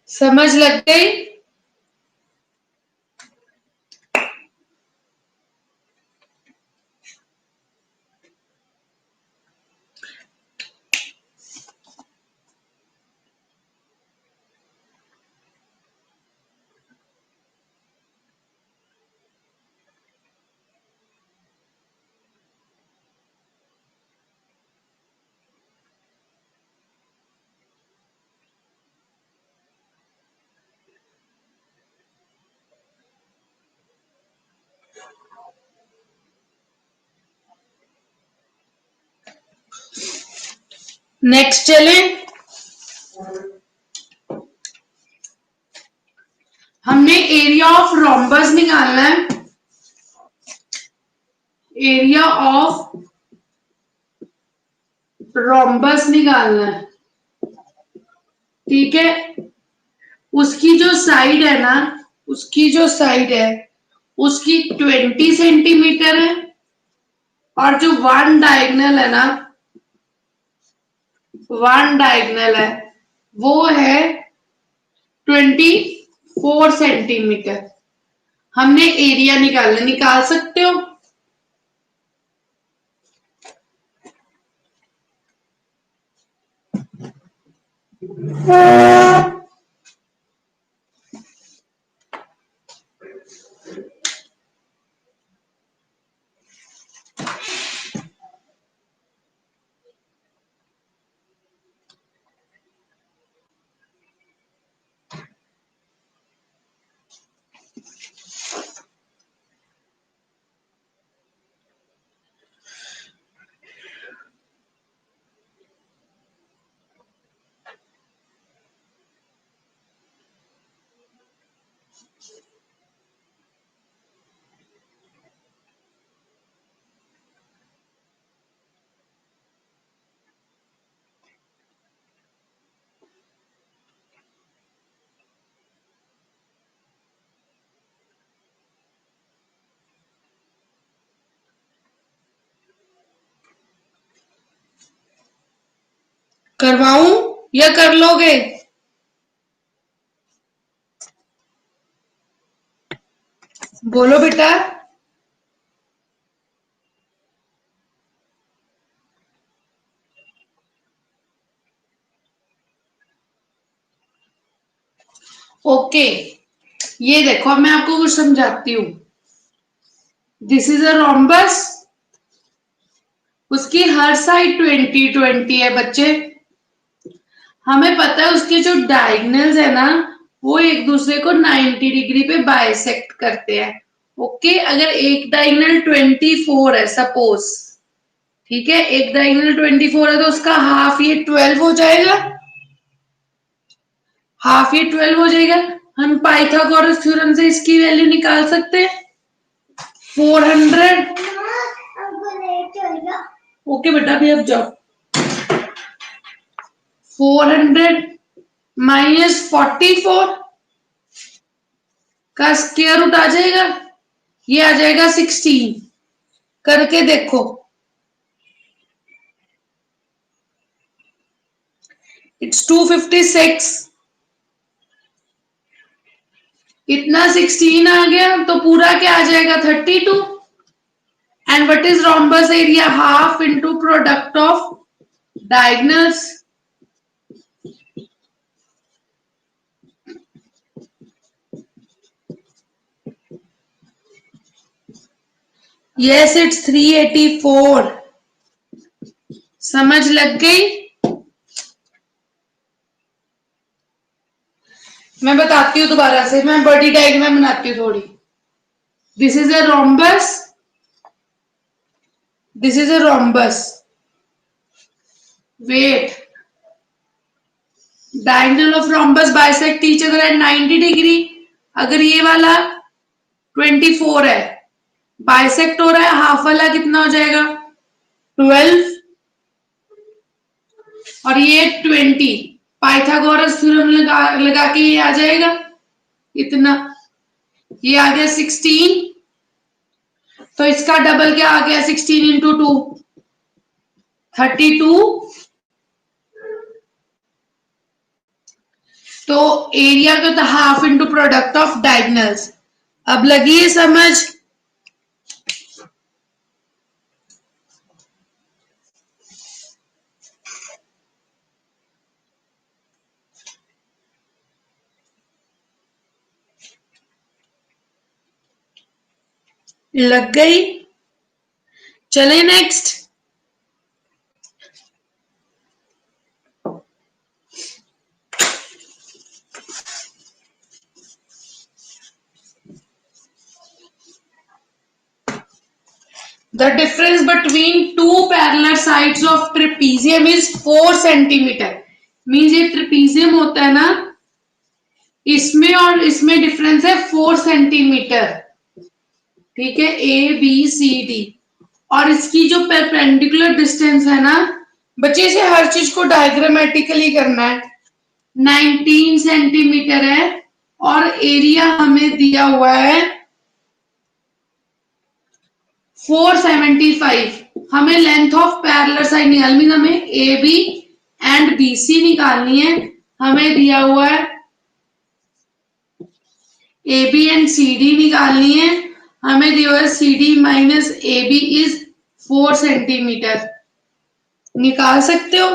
समझ लग गई? नेक्स्ट चले, हमने एरिया ऑफ रोम्बस निकालना है। Area of rhombus निकालना है, ठीक है। उसकी जो साइड है ना, उसकी जो साइड है उसकी 20 सेंटीमीटर है, और जो वन डायगनल है ना, वन डायगनल है वो है 24 सेंटीमीटर। हमने एरिया निकालना, निकाल सकते हो? करवाऊं या कर लोगे? बोलो बेटा। ओके, ये देखो मैं आपको कुछ समझाती हूँ। दिस इज अ रोम्बस, उसकी हर साइड 20-20 है बच्चे। हमें पता है उसके जो डायगनल्स है ना वो एक दूसरे को 90 डिग्री पे बाइसेक्ट करते हैं। ओके, अगर एक डायगनल 24 है सपोज, ठीक है, एक डायगनल 24 है तो उसका हाफ ये 12 हो जाएगा, हाफ ये 12 हो जाएगा। हम पाइथागोरस थ्योरम से इसकी वैल्यू निकाल सकते हैं 400। ओके बेटा, अभी अब जाओ। 400 माइनस 44 का स्क्वायर रूट आ जाएगा, ये आ जाएगा 16। करके देखो, इट्स 256। इतना 16 आ गया तो पूरा क्या आ जाएगा 32. And what is rhombus area? Half into product of diagonals. Yes, it's 384. समझ लग गई? मैं बताती हूँ दोबारा से, मैं बड़ी डायग्राम बनाती हूँ थोड़ी. This is a rhombus. This is a rhombus. Wait. Diagonal of rhombus bisect each other at 90 degree. अगर ये वाला 24 है, बाइसेक्ट हो रहा है, हाफ वाला कितना हो जाएगा 12 और ये 20. पाइथागोरस थ्योरम लगा के ये आ जाएगा इतना. ये आ गया 16. तो इसका डबल क्या आ गया 16 इंटू 2 32. तो एरिया का था half into product of diagonals. अब लगी है समझ? लग गई? चले next. The difference between two parallel sides of trapezium is 4 centimeter. Means ये ट्रेपीजियम होता है ना, इसमें और इसमें डिफरेंस है 4 सेंटीमीटर. ठीक है, ए बी सी डी. और इसकी जो परपेंडिकुलर डिस्टेंस है ना बच्चे, से हर चीज को डायग्रामेटिकली करना है. 19 सेंटीमीटर है और एरिया हमें दिया हुआ है 475. हमें लेंथ ऑफ पैरेलल साइड निकालनी है, हमें A B and B C निकालनी है. हमें दिया हुआ है A B and C D निकालनी है. हमें दिया हुआ है C D minus A B is 4 centimetre. निकाल सकते हो.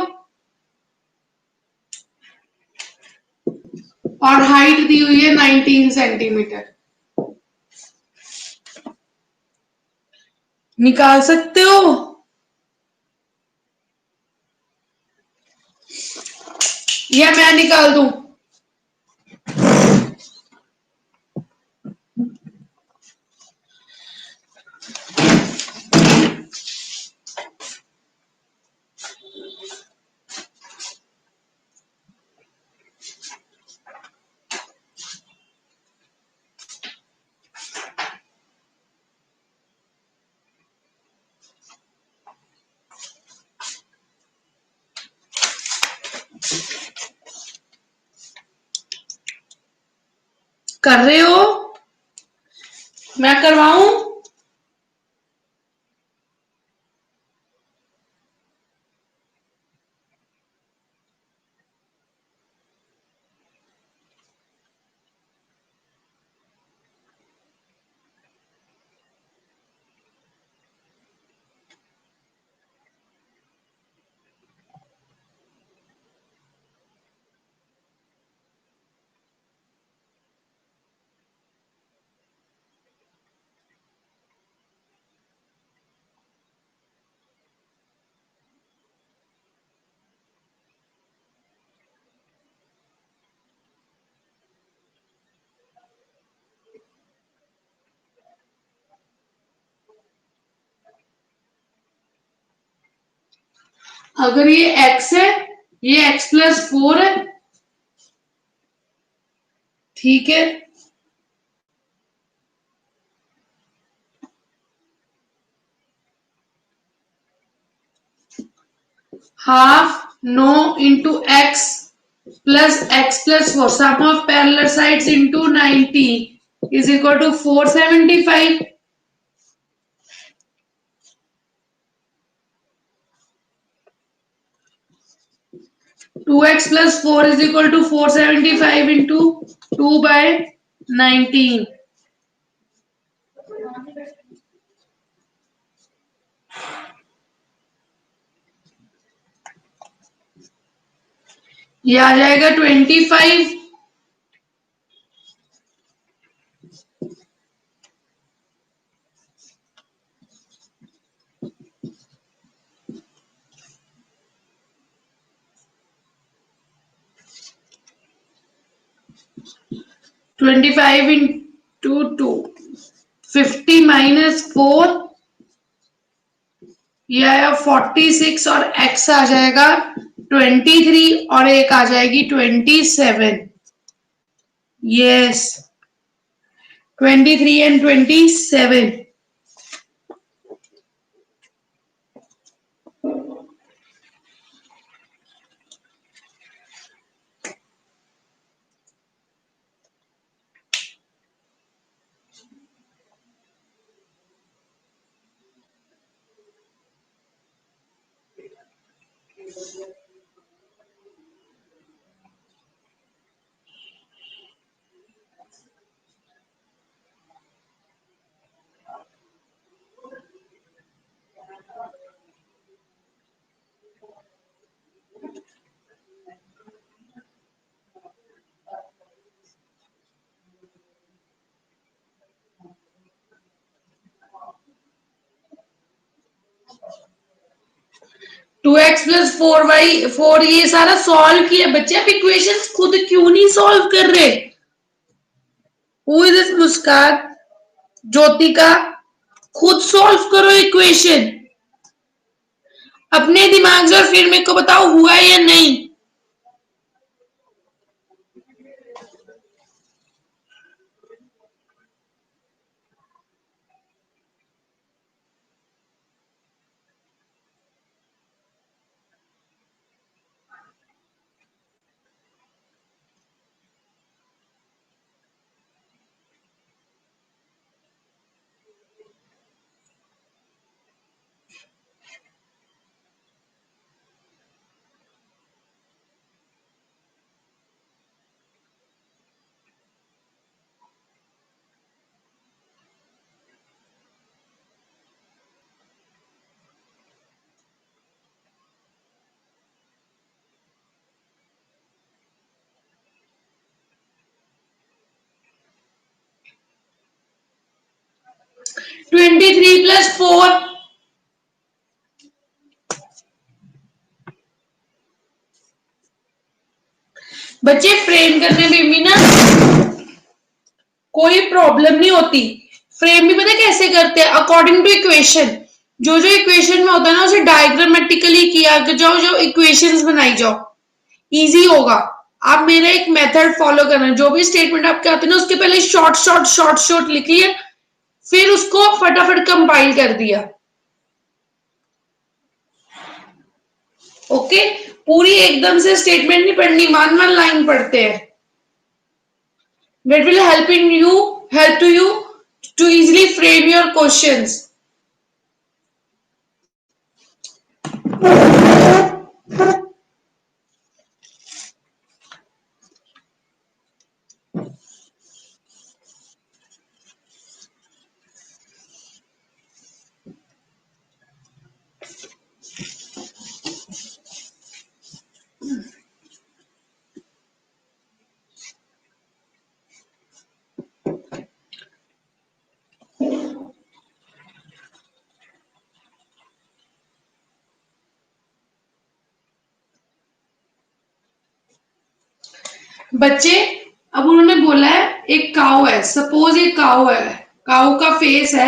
और हाइट दी हुई है 19 सेंटीमीटर. निकाल सकते हो. या मैं निकाल दूं? कर रहे हो? मैं करवाऊं? अगर ये x है, ये x प्लस 4 है. ठीक है, half no into x plus 4 sum of parallel sides into 90 is equal to 475. 2x plus 4 is equal to 475 into 2 by 19। ये आ जाएगा 25। 25 into 2, 50 minus 4, ये आया 46 और x आ जाएगा 23 और एक आ जाएगी 27। Yes, 23 and 27। Two x plus 4y 4, ये सारा सॉल्व किया बच्चे। आप इक्वेशंस खुद क्यों नहीं सॉल्व कर रहे? हु इज दिस मुस्कान? ज्योतिका, खुद सॉल्व करो इक्वेशन अपने दिमाग से और फिर मेरे को बताओ हुआ या नहीं। 23 प्लस 4, बच्चे फ्रेम करने में भी ना कोई प्रॉब्लम नहीं होती। फ्रेम भी पता कैसे करते हैं? According to equation. जो जो इक्वेशन में होता है ना उसे डायग्रामेटिकली किया जाओ, जो इक्वेशंस बनाई जाओ, इजी होगा। आप मेरा एक मेथड फॉलो करना, जो भी स्टेटमेंट आपके आते हैं ना उसके पहले शॉर्ट लिख लिया, फिर उसको फटाफट कंपाइल कर दिया। ओके, पूरी एकदम से स्टेटमेंट नहीं पढ़नी, 1 1 लाइन पढ़ते हैं। That will help to you to easily frame your questions. 'बच्चे अब उन्होंने बोला है एक काऊ है, सपोज एक काऊ है, काऊ का फेस है,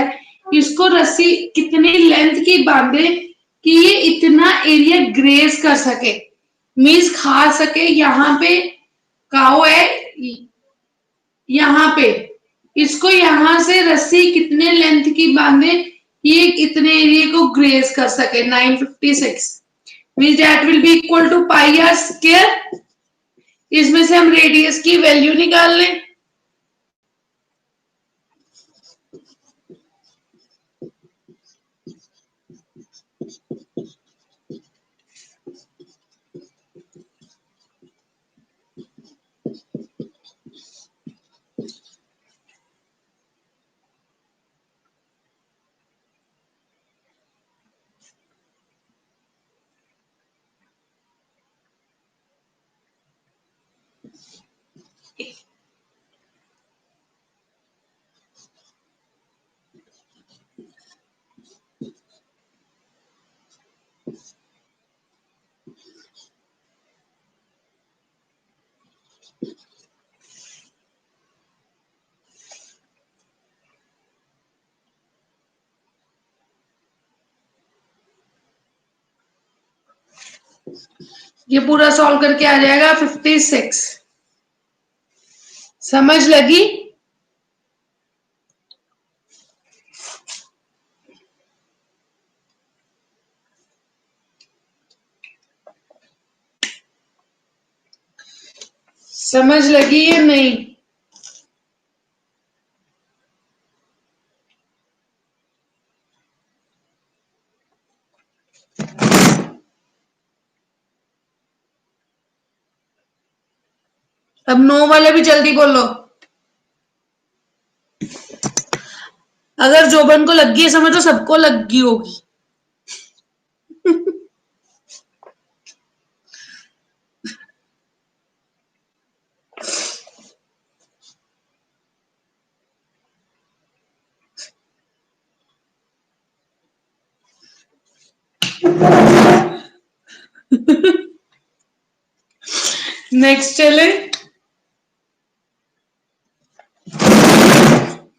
इसको रस्सी कितनी लेंथ की बांधे कि ये इतना एरिया ग्रेज कर सके, मीन्स खा सके। यहाँ पे काऊ है, यहाँ पे इसको यहाँ से रस्सी कितने लेंथ की बांधे ये इतने एरिया को ग्रेज कर सके। 956 means that will be equal to pi r square. इसमें से हम रेडियस की वैल्यू निकाल लें। ये पूरा सॉल्व करके आ जाएगा 56। समझ लगी? समझ लगी या नहीं? अब नो वाले भी जल्दी बोलो। अगर जोबन को लग गई है समझ तो सबको लग गई होगी। नेक्स्ट चले।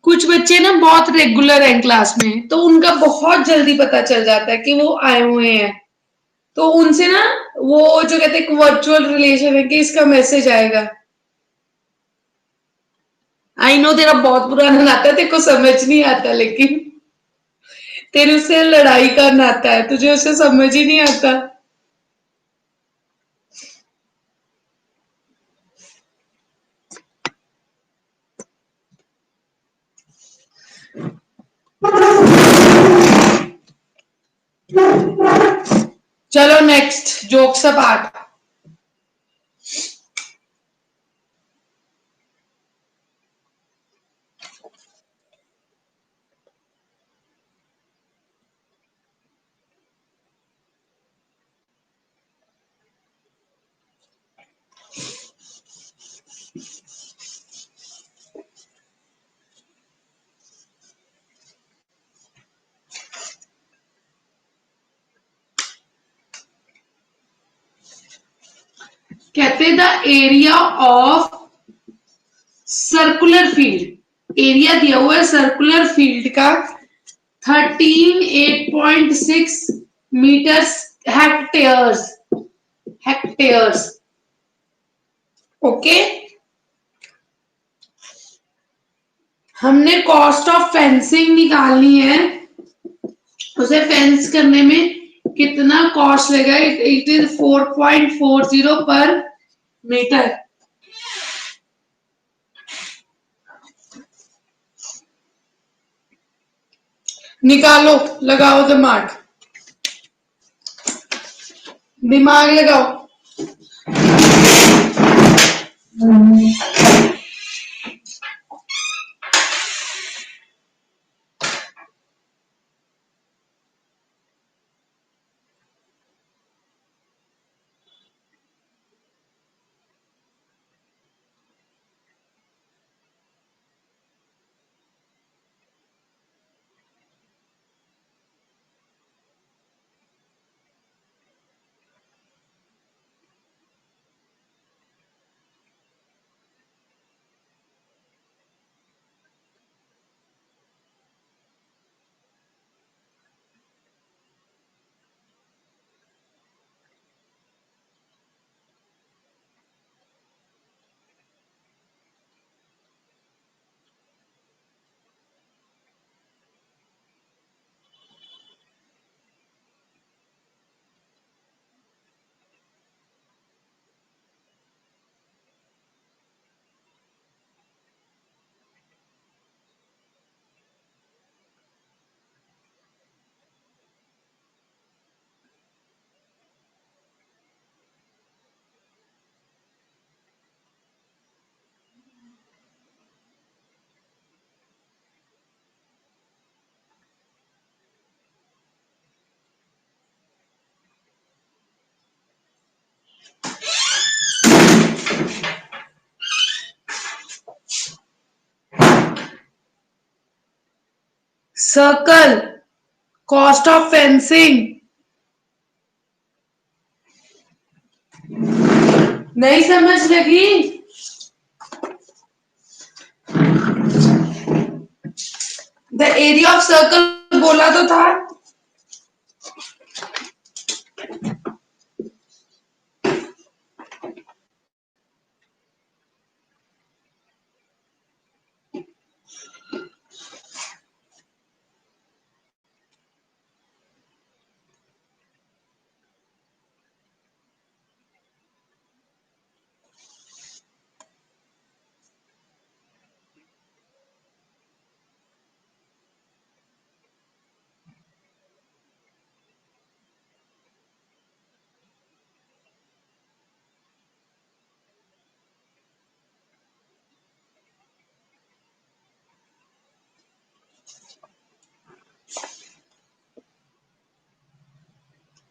कुछ बच्चे ना बहुत रेगुलर हैं क्लास में, तो उनका बहुत जल्दी पता चल जाता है कि वो आए हुए हैं। तो उनसे ना वो जो कहते हैं वर्चुअल रिलेशन है कि इसका मैसेज आएगा। आई नो तेरा बहुत पुराना नाता है, तेरे को समझ नहीं आता, लेकिन तेरे उससे लड़ाई का नाता है, तुझे उसे समझ ही नहीं आता। चलो नेक्स्ट जोक्स अपार्ट। कहते the area of circular field, area दिया हुआ है सर्कुलर फील्ड का 138.6 मीटर्स हेक्टेयर्स, हेक्टेयर्स। ओके, हमने कॉस्ट ऑफ फेंसिंग निकालनी है, उसे फेंस करने में कितना कॉस्ट लगेगा। इट इज 4.40 पर मीटर। निकालो, लगाओ दिमाग, दिमाग लगाओ। Circle, cost of fencing. नहीं समझ लगी? द एरिया ऑफ सर्कल बोला तो था।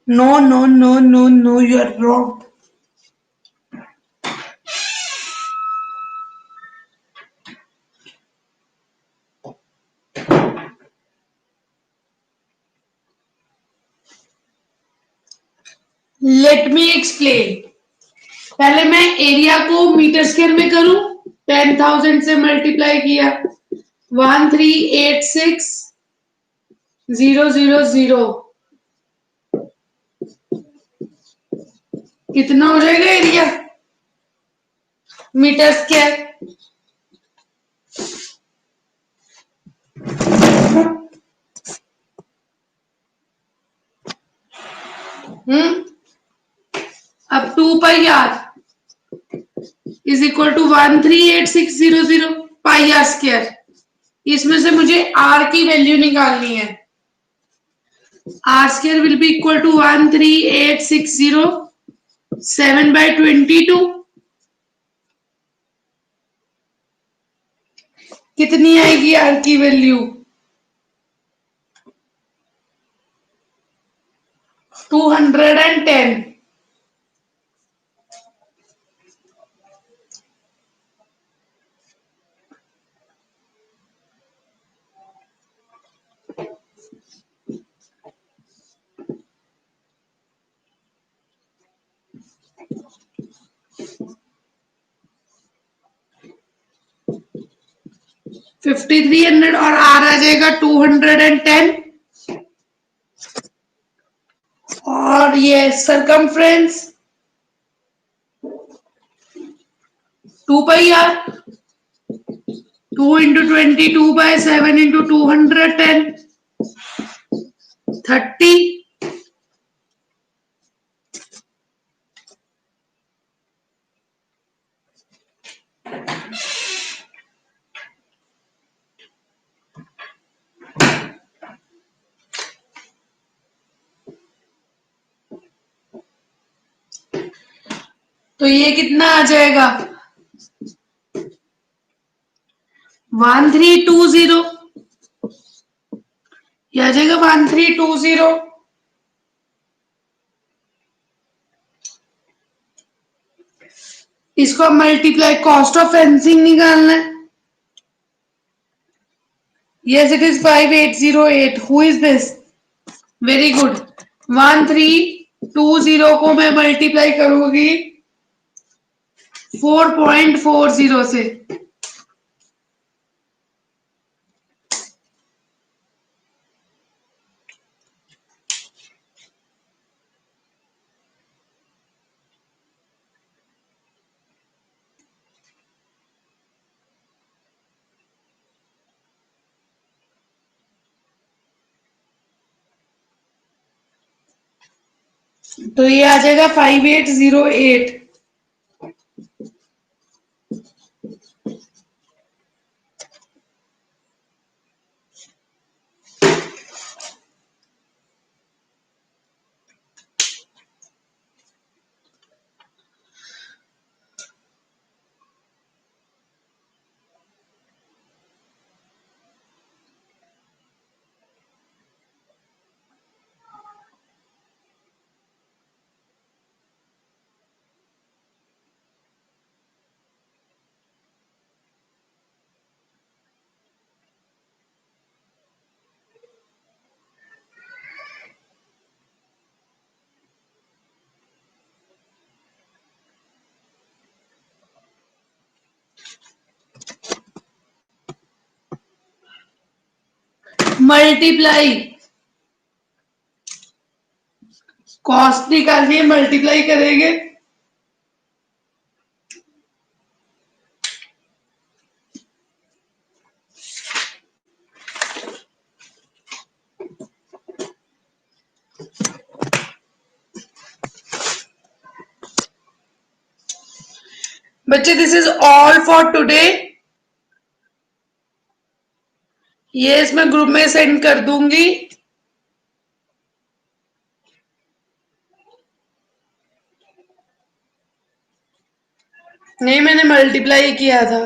No, no, no, no, no, you are wrong. Let me explain. पहले मैं एरिया को मीटर स्क्वायर में करूं, 10,000 से मल्टीप्लाई किया, 1386,000 कितना हो जाएगा एरिया मीटर स्क्वायर? अब 2 pi r is equal to 1386,000 pi r square. इसमें से मुझे r की वैल्यू निकालनी है। r square will be equal to 1386,000 7/22। कितनी आएगी r की वैल्यू? 210। $5,300 और r आ जाएगा 210। और ये circumference 2 pi r, 2 into 22/7 into 210, 30। तो ये कितना आ जाएगा? 1320। ये आ जाएगा 1320। इसको अब मल्टीप्लाई, कॉस्ट ऑफ फेंसिंग निकालना है। Yes it is 5808। Who is this? Very good. 1320 को मैं मल्टीप्लाई करूंगी 4.40 से। तो ये आ जाएगा 5808। मल्टीप्लाई, कॉस्ट निकालनी है, मल्टीप्लाई करेंगे। बच्चे this is all for today. ये इसमें ग्रुप में सेंड कर दूंगी। नहीं, मैंने मल्टीप्लाई किया था।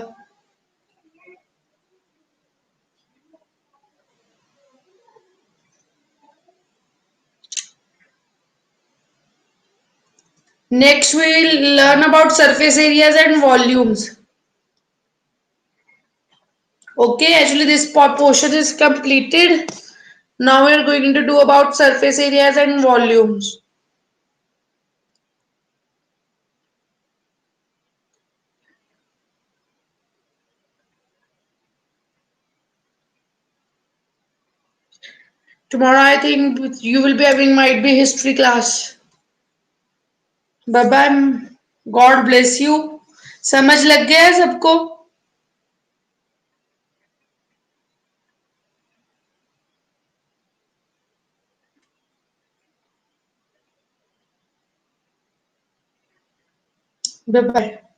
Next, we will learn about surface areas and volumes. Okay, actually this portion is completed. Now we are going to do about surface areas and volumes. Tomorrow I think you will be having might be history class. Bye bye. God bless you. समझ लग गया है सबको? Bye bye.